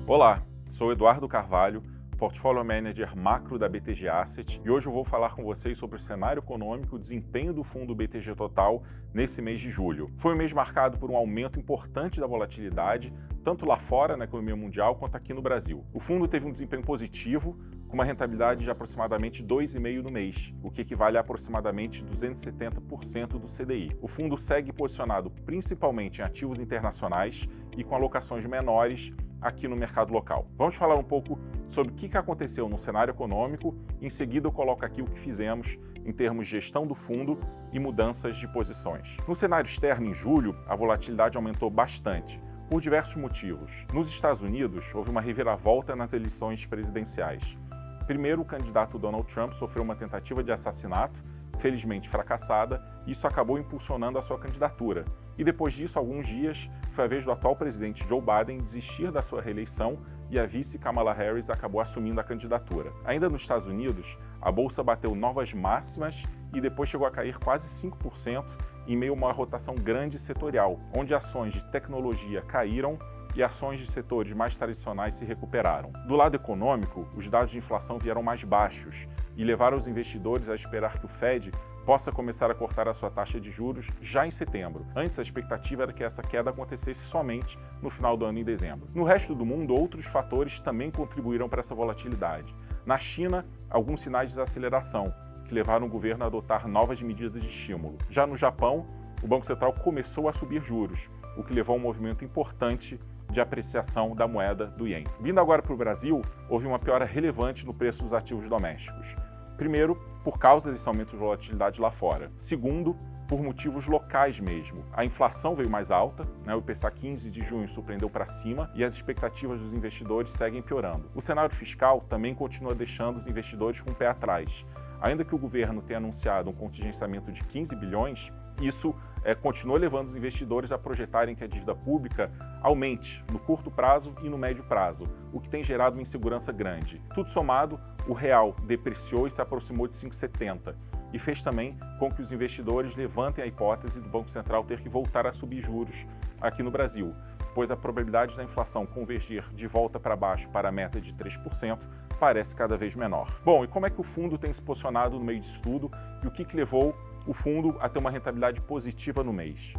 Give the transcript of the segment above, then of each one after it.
Olá, sou Eduardo Carvalho, Portfolio Manager Macro da BTG Asset, e hoje eu vou falar com vocês sobre o cenário econômico e o desempenho do fundo BTG Total nesse mês de julho. Foi um mês marcado por um aumento importante da volatilidade, tanto lá fora, na economia mundial, quanto aqui no Brasil. O fundo teve um desempenho positivo, com uma rentabilidade de aproximadamente 2,5% no mês, o que equivale a aproximadamente 270% do CDI. O fundo segue posicionado principalmente em ativos internacionais e com alocações menores aqui no mercado local. Vamos falar um pouco sobre o que aconteceu no cenário econômico. Em seguida eu coloco aqui o que fizemos em termos de gestão do fundo e mudanças de posições. No cenário externo, em julho, a volatilidade aumentou bastante, por diversos motivos. Nos Estados Unidos, houve uma reviravolta nas eleições presidenciais. Primeiro, o candidato Donald Trump sofreu uma tentativa de assassinato, felizmente fracassada, e isso acabou impulsionando a sua candidatura. E depois disso, alguns dias, foi a vez do atual presidente Joe Biden desistir da sua reeleição e a vice Kamala Harris acabou assumindo a candidatura. Ainda nos Estados Unidos, a bolsa bateu novas máximas e depois chegou a cair quase 5% em meio a uma rotação grande setorial, onde ações de tecnologia caíram e ações de setores mais tradicionais se recuperaram. Do lado econômico, os dados de inflação vieram mais baixos e levaram os investidores a esperar que o Fed possa começar a cortar a sua taxa de juros já em setembro. Antes, a expectativa era que essa queda acontecesse somente no final do ano, em dezembro. No resto do mundo, outros fatores também contribuíram para essa volatilidade. Na China, alguns sinais de desaceleração, que levaram o governo a adotar novas medidas de estímulo. Já no Japão, o Banco Central começou a subir juros, o que levou a um movimento importante de apreciação da moeda do ien. Vindo agora para o Brasil, houve uma piora relevante no preço dos ativos domésticos. Primeiro, por causa desse aumento de volatilidade lá fora. Segundo, por motivos locais mesmo. A inflação veio mais alta, o IPCA 15 de junho surpreendeu para cima e as expectativas dos investidores seguem piorando. O cenário fiscal também continua deixando os investidores com o pé atrás. Ainda que o governo tenha anunciado um contingenciamento de 15 bilhões, isso continua levando os investidores a projetarem que a dívida pública aumente no curto prazo e no médio prazo, o que tem gerado uma insegurança grande. Tudo somado, o real depreciou e se aproximou de 5,70 e fez também com que os investidores levantem a hipótese do Banco Central ter que voltar a subir juros aqui no Brasil, pois a probabilidade da inflação convergir de volta para baixo para a meta de 3% parece cada vez menor. Bom, e como é que o fundo tem se posicionado no meio disso tudo e o que levou o fundo a ter uma rentabilidade positiva no mês?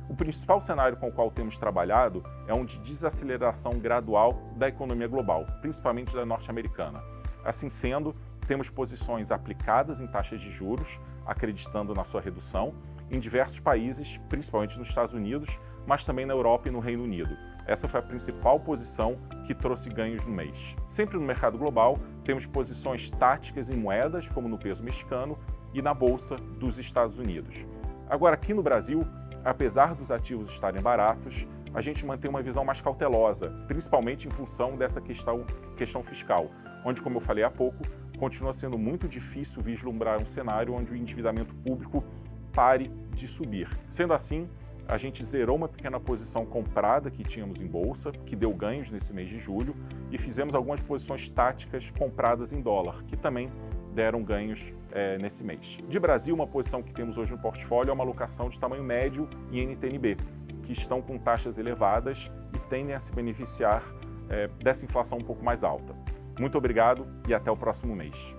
O principal cenário com o qual temos trabalhado é um de desaceleração gradual da economia global, principalmente da norte-americana. Assim sendo, temos posições aplicadas em taxas de juros, acreditando na sua redução, em diversos países, principalmente nos Estados Unidos, mas também na Europa e no Reino Unido. Essa foi a principal posição que trouxe ganhos no mês. Sempre no mercado global, temos posições táticas em moedas, como no peso mexicano, e na Bolsa dos Estados Unidos. Agora, aqui no Brasil, apesar dos ativos estarem baratos, a gente mantém uma visão mais cautelosa, principalmente em função dessa questão fiscal, onde, como eu falei há pouco, continua sendo muito difícil vislumbrar um cenário onde o endividamento público pare de subir. Sendo assim, a gente zerou uma pequena posição comprada que tínhamos em bolsa, que deu ganhos nesse mês de julho, e fizemos algumas posições táticas compradas em dólar, que também deram ganhos nesse mês. De Brasil, uma posição que temos hoje no portfólio é uma alocação de tamanho médio em NTN-B, que estão com taxas elevadas e tendem a se beneficiar dessa inflação um pouco mais alta. Muito obrigado e até o próximo mês.